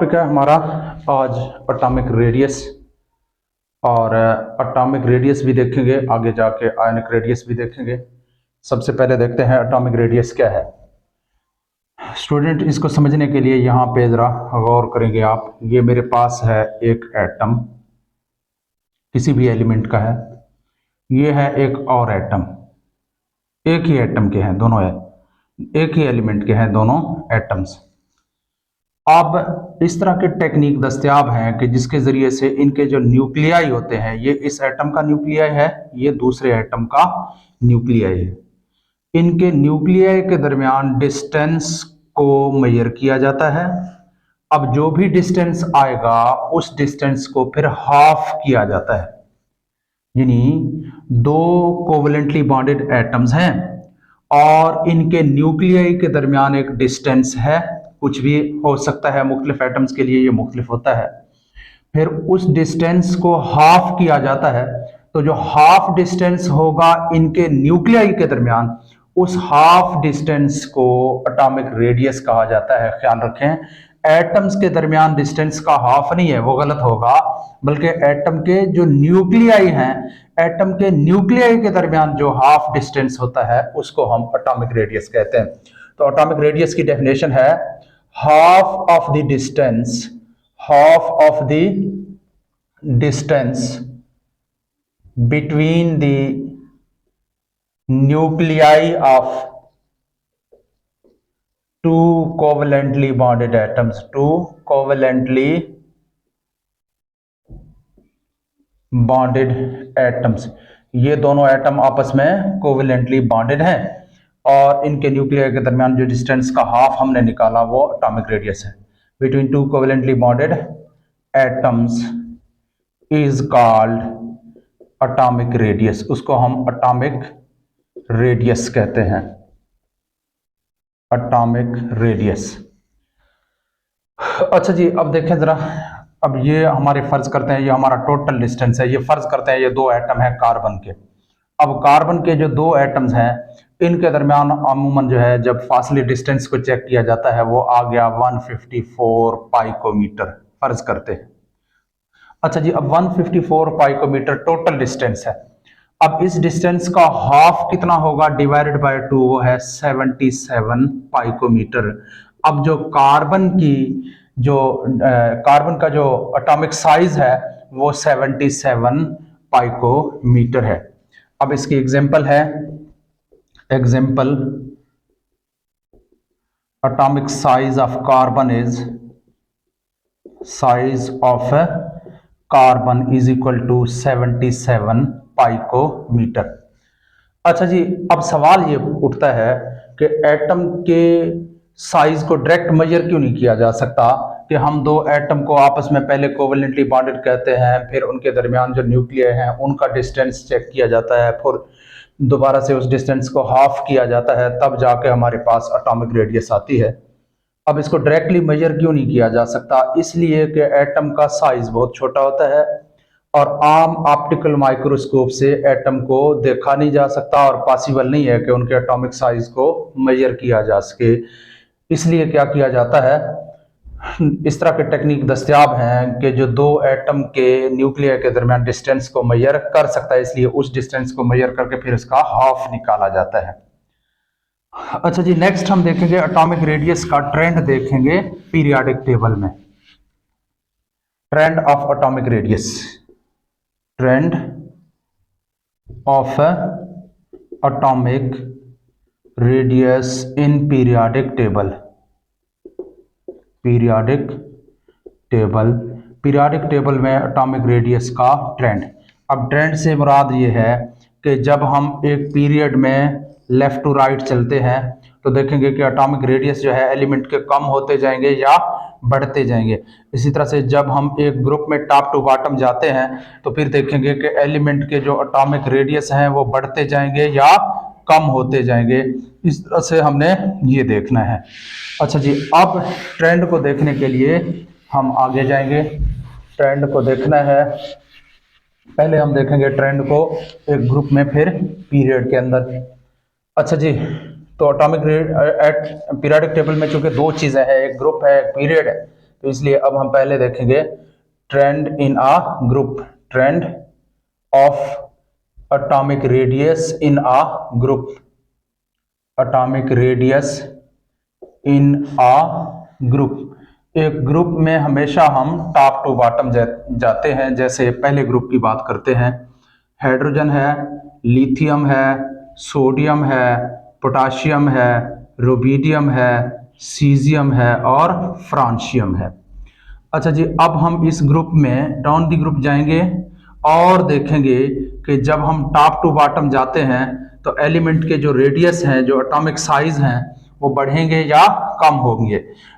Topic है हमारा आज एटॉमिक रेडियस। और एटॉमिक रेडियस भी देखेंगे, आगे जाके आयनिक रेडियस भी देखेंगे। सबसे पहले देखते हैं एटॉमिक रेडियस क्या है। स्टूडेंट, इसको समझने के लिए यहाँ पे ज़रा गौर करेंगे आप। ये मेरे पास है एक एटम, किसी भी एलिमेंट का है। ये है एक और एटम, एक ही एटम के हैं दोनों, एक ही एलिमेंट के हैं दोनों एटम्स। अब इस तरह के टेक्निक दस्तयाब हैं कि जिसके ज़रिए से इनके जो न्यूक्लियाई होते हैं, ये इस एटम का न्यूक्लियाई है, ये दूसरे एटम का न्यूक्लियाई है। इनके न्यूक्लियाई के दरमियान डिस्टेंस को मेजर किया जाता है। अब जो भी डिस्टेंस आएगा उस डिस्टेंस को फिर हाफ किया जाता है। यानी दो कोवलेंटली बॉन्डेड एटम्स हैं और इनके न्यूक्लियाई के दरमियान एक डिस्टेंस है, कुछ भी हो सकता है, मुख्तलिफ एटम्स के लिए ये मुख्तलिफ होता है। फिर उस डिस्टेंस को हाफ किया जाता है, तो जो हाफ डिस्टेंस होगा इनके न्यूक्लियाई के दरमियान, उस हाफ डिस्टेंस को एटॉमिक रेडियस कहा जाता है। ख्याल रखें, एटम्स के दरमियान डिस्टेंस का हाफ नहीं है, वो गलत होगा, बल्कि एटम के जो न्यूक्लियाई हैं, एटम के न्यूक्लियाई के दरमियान जो हाफ डिस्टेंस होता है उसको हम एटॉमिक रेडियस कहते हैं। तो एटॉमिक रेडियस की डेफिनेशन है half of the distance between the nuclei of two covalently bonded atoms, two covalently bonded atoms। ये दोनों एटम आपस में कोवेलेंटली बॉन्डेड हैं और इनके न्यूक्लियर के दरमियान जो डिस्टेंस का हाफ हमने निकाला वो एटॉमिक रेडियस है। Between two covalently bonded atoms is called atomic radius, उसको हम एटॉमिक रेडियस कहते हैं, एटॉमिक रेडियस। अच्छा जी, अब देखें जरा, अब ये हमारे फर्ज करते हैं, ये हमारा टोटल डिस्टेंस है। ये फर्ज करते हैं ये दो एटम है कार्बन के। अब कार्बन के जो दो एटम्स हैं इनके दरमियान अमूमन जो है जब फासले डिस्टेंस को चेक किया जाता है वो आ गया 154 पाइकोमीटर, फर्ज करते हैं। अच्छा जी, अब 154 पाइकोमीटर टोटल डिस्टेंस है। अब इस डिस्टेंस का हाफ कितना होगा, डिवाइडेड बाय 2, वो है 77 पाइकोमीटर। अब जो कार्बन का जो एटॉमिक साइज है वो 77 पाइकोमीटर है। अब इसकी एग्जांपल है, example atomic size of carbon is, size of carbon is equal to 77 picometer. अच्छा जी, अब सवाल ये उठता है कि एटम के साइज को डायरेक्ट मेजर क्यों नहीं किया जा सकता, कि हम दो एटम को आपस में पहले कोवेलेंटली बॉन्डेड कहते हैं, फिर उनके दरमियान जो न्यूक्लियर हैं उनका डिस्टेंस चेक किया जाता है, फिर दोबारा से उस डिस्टेंस को हाफ किया जाता है, तब जाके हमारे पास एटॉमिक रेडियस आती है। अब इसको डायरेक्टली मेजर क्यों नहीं किया जा सकता, इसलिए कि एटम का साइज बहुत छोटा होता है और आम ऑप्टिकल माइक्रोस्कोप से एटम को देखा नहीं जा सकता और पॉसिबल नहीं है कि उनके एटॉमिक साइज को मेजर किया जा सके। इसलिए क्या किया जाता है, इस तरह के टेक्निक दस्तयाब हैं कि जो दो एटम के न्यूक्लियर के दरमियान डिस्टेंस को मेजर कर सकता है, इसलिए उस डिस्टेंस को मेजर करके फिर इसका हाफ निकाला जाता है। अच्छा जी, नेक्स्ट हम देखेंगे एटॉमिक रेडियस का ट्रेंड देखेंगे पीरियोडिक टेबल में। Trend of atomic radius, trend of atomic radius in periodic table, periodic table, periodic table में एटॉमिक रेडियस का ट्रेंड। अब ट्रेंड से मुराद ये है कि जब हम एक पीरियड में लेफ्ट टू राइट चलते हैं तो देखेंगे कि एटॉमिक रेडियस जो है एलिमेंट के कम होते जाएंगे या बढ़ते जाएंगे। इसी तरह से जब हम एक ग्रुप में टॉप टू बॉटम जाते हैं तो फिर देखेंगे कि एलिमेंट के जो एटॉमिक रेडियस हैं वो बढ़ते जाएंगे या कम होते जाएंगे। इस तरह से हमने ये देखना है। अच्छा जी, अब ट्रेंड को देखने के लिए हम आगे जाएंगे। ट्रेंड को देखना है, पहले हम देखेंगे ट्रेंड को एक ग्रुप में, फिर पीरियड के अंदर। अच्छा जी, तो एटॉमिक पीरियोडिक टेबल में चूंकि दो चीज़ें हैं, एक ग्रुप है एक पीरियड है, तो इसलिए अब हम पहले देखेंगे trend in a group, trend of atomic radius in a group, atomic radius in a group. एक ग्रुप में हमेशा हम टॉप टू बॉटम जाते हैं। जैसे पहले ग्रुप की बात करते हैं, हाइड्रोजन है, लिथियम है, सोडियम है, पोटाशियम है, रुबिडियम है, सीजियम है और फ्रांशियम है। अच्छा जी, अब हम इस ग्रुप में डाउन दी ग्रुप जाएंगे और देखेंगे कि जब हम टॉप टू बॉटम जाते हैं तो एलिमेंट के जो रेडियस हैं, जो एटॉमिक साइज हैं, वो बढ़ेंगे या कम होंगे।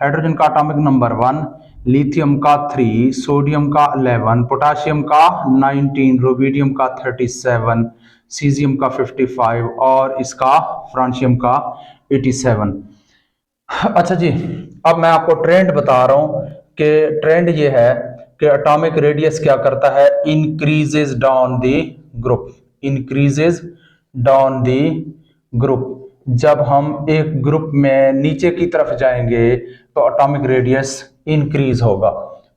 हाइड्रोजन का एटॉमिक नंबर 1, लिथियम का 3, सोडियम का 11, पोटाशियम का 19, रुबिडियम का 37, सीजियम का 55 और इसका फ्रांशियम का 87। अच्छा जी, अब मैं आपको ट्रेंड बता रहा हूं कि ट्रेंड ये है कि एटॉमिक रेडियस क्या करता है, increases down the group, increases down the group. जब हम एक ग्रुप में नीचे की तरफ जाएंगे तो एटॉमिक रेडियस इंक्रीज होगा।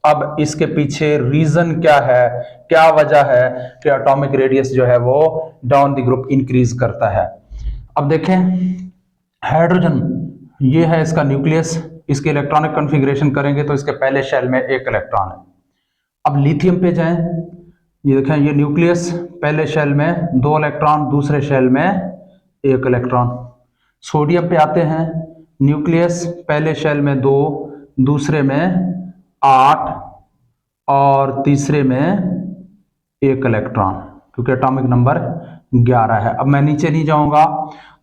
अब इसके पीछे रीजन क्या है, क्या वजह है कि एटॉमिक रेडियस जो है वो डाउन दी ग्रुप इंक्रीज करता है। अब देखें, हाइड्रोजन ये है इसका न्यूक्लियस, इसके इलेक्ट्रॉनिक कॉन्फ़िगरेशन करेंगे तो इसके पहले शेल में एक इलेक्ट्रॉन है। अब लिथियम पे जाएं, ये देखें, ये न्यूक्लियस, पहले शेल में 2 इलेक्ट्रॉन, दूसरे शेल में 1 इलेक्ट्रॉन। सोडियम पे आते हैं, न्यूक्लियस, पहले शेल में 2, दूसरे में 8 और तीसरे में 1 इलेक्ट्रॉन, क्योंकि एटॉमिक नंबर 11 है। अब मैं नीचे नहीं जाऊंगा।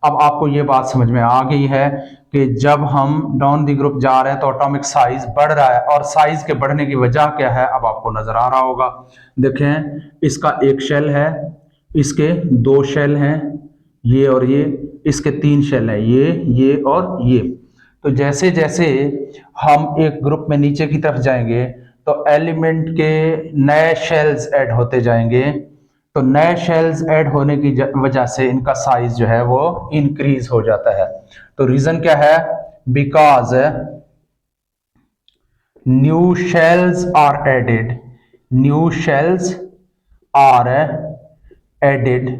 अब आपको ये बात समझ में आ गई है कि जब हम डाउन दी ग्रुप जा रहे हैं तो एटॉमिक साइज बढ़ रहा है, और साइज के बढ़ने की वजह क्या है अब आपको नजर आ रहा होगा। देखें, इसका एक शेल है, इसके 2 शेल हैं, ये और ये, इसके 3 शेल हैं, ये और ये। तो जैसे जैसे हम एक ग्रुप में नीचे की तरफ जाएंगे तो एलिमेंट के नए शेल्स ऐड होते जाएंगे। तो नए शेल्स ऐड होने की वजह से इनका साइज जो है वो इंक्रीज हो जाता है। तो रीजन क्या है, because new shells are added, new shells are added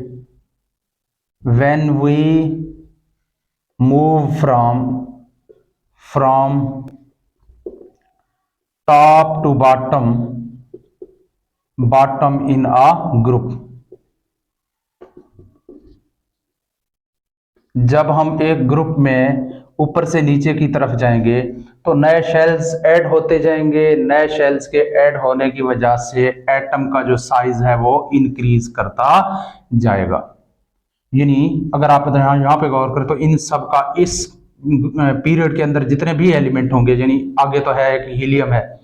when we move from top to bottom in a group। जब हम एक ग्रुप में ऊपर से नीचे की तरफ जाएंगे तो नए शेल्स ऐड होते जाएंगे। नए शेल्स के ऐड होने की वजह से एटम का जो साइज है वो इंक्रीज करता जाएगा। यानी अगर आप यहाँ पे गौर करें तो इन सब का इस पीरियड के अंदर जितने भी एलिमेंट होंगे, यानी आगे तो है एक हीलियम है,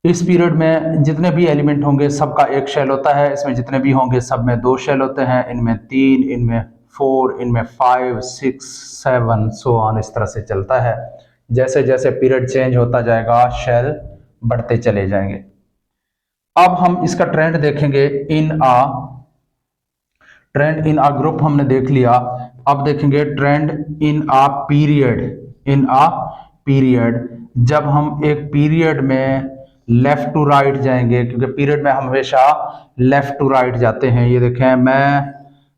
इस पीरियड में जितने भी एलिमेंट होंगे सबका एक शेल होता है। इसमें जितने भी होंगे सब में 2 शेल होते हैं, इनमें 3, इनमें 4, इनमें 5, 6, 7 सो ऑन, इस तरह से चलता है। जैसे जैसे पीरियड चेंज होता जाएगा शेल बढ़ते चले जाएंगे। अब हम इसका ट्रेंड देखेंगे ट्रेंड इन अ ग्रुप हमने देख लिया। अब देखेंगे trend in a period, in a period. जब हम एक पीरियड में लेफ्ट टू राइट जाएंगे, क्योंकि पीरियड में हम हमेशा लेफ्ट टू राइट जाते हैं। ये देखें, मैं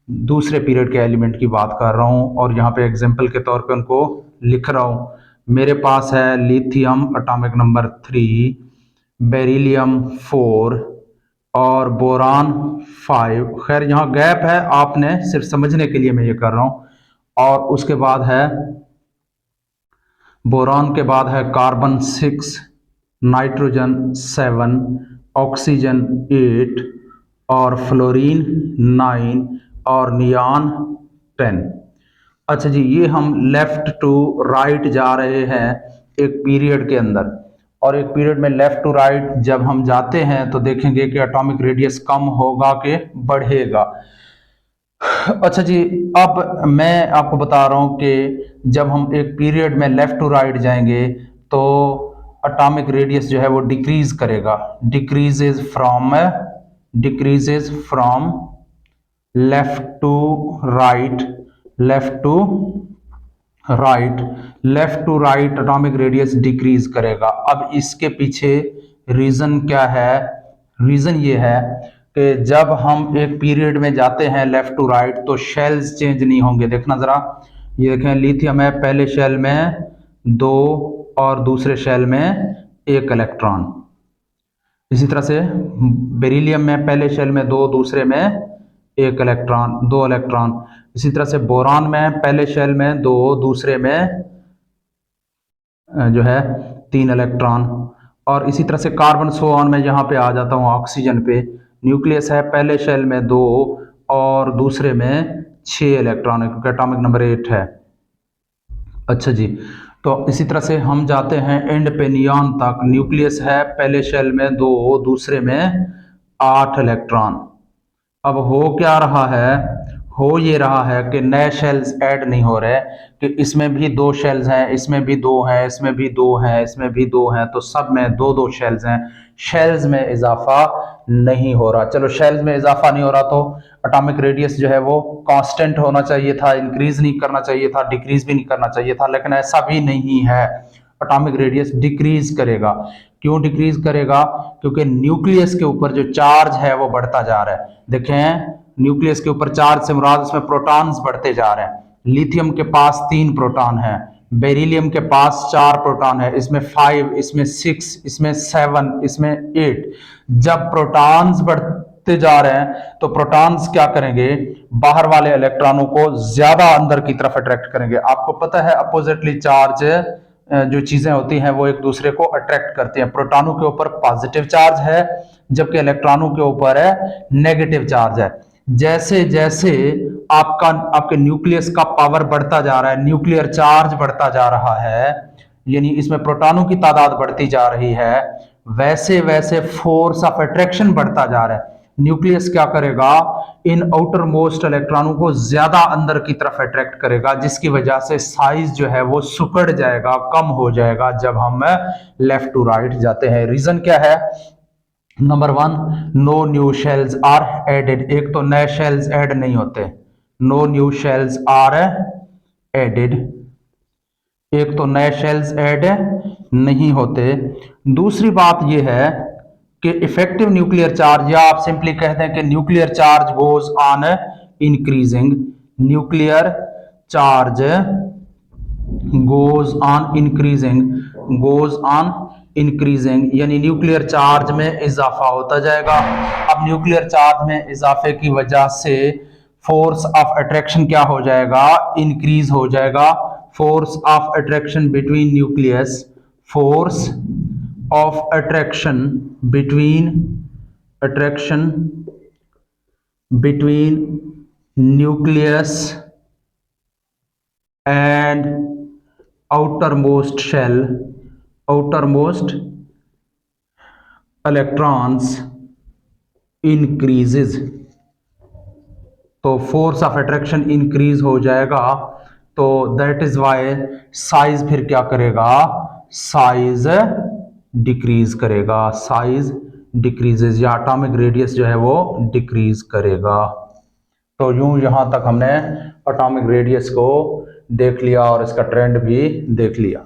दूसरे पीरियड के एलिमेंट की बात कर रहा हूं और यहाँ पे एग्जांपल के तौर पे उनको लिख रहा हूं। मेरे पास है लिथियम एटॉमिक नंबर 3, बेरिलियम 4 और बोरान 5। खैर यहाँ गैप है, आपने सिर्फ समझने के लिए मैं ये कर रहा हूं। और उसके बाद है बोरान के बाद है कार्बन 6, नाइट्रोजन 7, ऑक्सीजन 8 और फ्लोरीन 9 और नियॉन 10। अच्छा जी, ये हम लेफ्ट टू राइट जा रहे हैं एक पीरियड के अंदर, और एक पीरियड में लेफ्ट टू राइट जब हम जाते हैं तो देखेंगे कि एटॉमिक रेडियस कम होगा कि बढ़ेगा। अच्छा जी, अब मैं आपको बता रहा हूं कि जब हम एक पीरियड में लेफ्ट टू राइट जाएंगे तो एटॉमिक रेडियस जो है वो डिक्रीज करेगा, decreases from left to right, left to right, left to right atomic radius decrease करेगा। अब इसके पीछे रीजन क्या है? रीजन ये है कि जब हम एक पीरियड में जाते हैं लेफ्ट टू राइट तो शेल्स चेंज नहीं होंगे। देखना जरा, ये देखें, लिथियम है, पहले शेल में 2 और दूसरे शेल में 1 इलेक्ट्रॉन। इसी तरह से बेरिलियम में पहले शेल में 2, दूसरे में 1 इलेक्ट्रॉन, 2 इलेक्ट्रॉन। इसी तरह से बोरान में पहले शेल में 2, दूसरे में जो है 3 इलेक्ट्रॉन। और इसी तरह से कार्बन सो ऑन में यहाँ पे आ जाता हूँ ऑक्सीजन पे। न्यूक्लियस है, पहले शेल में 2 और दूसरे में 6 इलेक्ट्रॉन, क्योंकि एटॉमिक नंबर 8 है। अच्छा जी, तो इसी तरह से हम जाते हैं एंड पे नियॉन तक। न्यूक्लियस है, पहले शेल में 2, दूसरे में 8 इलेक्ट्रॉन। अब हो क्या रहा है? हो ये रहा है कि नए शेल्स ऐड नहीं हो रहे, कि इसमें भी 2 शेल्स हैं, इसमें भी 2 हैं, इसमें भी 2 हैं, इसमें भी 2 हैं, तो सब में 2-2 शेल्स हैं। शेल्स में इजाफा नहीं हो रहा। चलो, शेल्स में इजाफा नहीं हो रहा तो एटॉमिक रेडियस जो है वो कांस्टेंट होना चाहिए था, इंक्रीज नहीं करना चाहिए था, डिक्रीज भी नहीं करना चाहिए था, लेकिन ऐसा भी नहीं है। एटॉमिक रेडियस डिक्रीज करेगा। क्यों डिक्रीज करेगा? क्योंकि न्यूक्लियस के ऊपर जो चार्ज है वो बढ़ता जा रहा है। देखें, न्यूक्लियस के ऊपर चार्ज से मुराद उसमें प्रोटॉन्स बढ़ते जा रहे हैं। लिथियम के पास 3 प्रोटॉन है, बेरिलियम के पास 4 प्रोटॉन है, इसमें 5, इसमें 6, इसमें 7, इसमें 8। जब प्रोटॉन्स बढ़ते जा रहे हैं तो प्रोटॉन्स क्या करेंगे? बाहर वाले इलेक्ट्रॉनों को ज्यादा अंदर की तरफ अट्रैक्ट करेंगे। आपको पता है अपोजिटली चार्ज जो चीजें होती हैं वो एक दूसरे को अट्रैक्ट करती हैं। प्रोटॉनों के ऊपर पॉजिटिव चार्ज है, जबकि इलेक्ट्रॉनों के ऊपर है नेगेटिव चार्ज है। जैसे जैसे आपके न्यूक्लियस का पावर बढ़ता जा रहा है, न्यूक्लियर चार्ज बढ़ता जा रहा है, यानी इसमें प्रोटॉनों की तादाद बढ़ती जा रही है, वैसे वैसे फोर्स ऑफ अट्रैक्शन बढ़ता जा रहा है। न्यूक्लियस क्या करेगा? इन आउटर मोस्ट इलेक्ट्रॉनों को ज्यादा अंदर की तरफ अट्रैक्ट करेगा, जिसकी वजह से साइज जो है वो सिकुड़ जाएगा, कम हो जाएगा जब हम लेफ्ट टू राइट जाते हैं। रीजन क्या है? Number 1, no new shells are added. एक तो नए शेल्स ऐड नहीं होते, no new shells are added, एक तो नए शेल्स ऐड नहीं होते। दूसरी बात यह है कि इफेक्टिव न्यूक्लियर चार्ज, या आप सिंपली कहते हैं कि nuclear charge goes on increasing, nuclear charge goes on increasing, goes on increasing, यानी न्यूक्लियर चार्ज में इजाफा होता जाएगा। अब न्यूक्लियर चार्ज में इजाफे की वजह से फोर्स ऑफ अट्रैक्शन क्या हो जाएगा? इंक्रीज हो जाएगा। Force of attraction between nucleus, force of attraction between nucleus and outermost shell, outermost electrons increases। तो फोर्स ऑफ अट्रैक्शन इंक्रीज हो जाएगा, तो दैट इज वाई साइज फिर क्या करेगा? साइज डिक्रीज करेगा, साइज डिक्रीजेज, या एटॉमिक रेडियस जो है वो डिक्रीज करेगा। तो यूं यहां तक हमने एटॉमिक रेडियस को देख लिया और इसका ट्रेंड भी देख लिया।